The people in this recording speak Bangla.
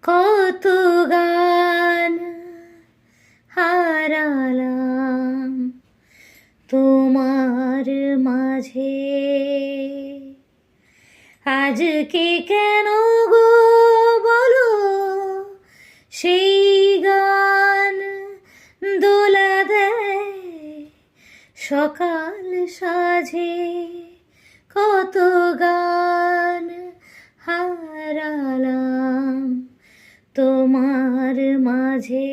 কত গান হারালাম তোমার মাঝে, আজকে কেন গো বলো সেই গান দোলা দেয় সকাল সাজে। কত গান হারালাম তোমার মাঝে।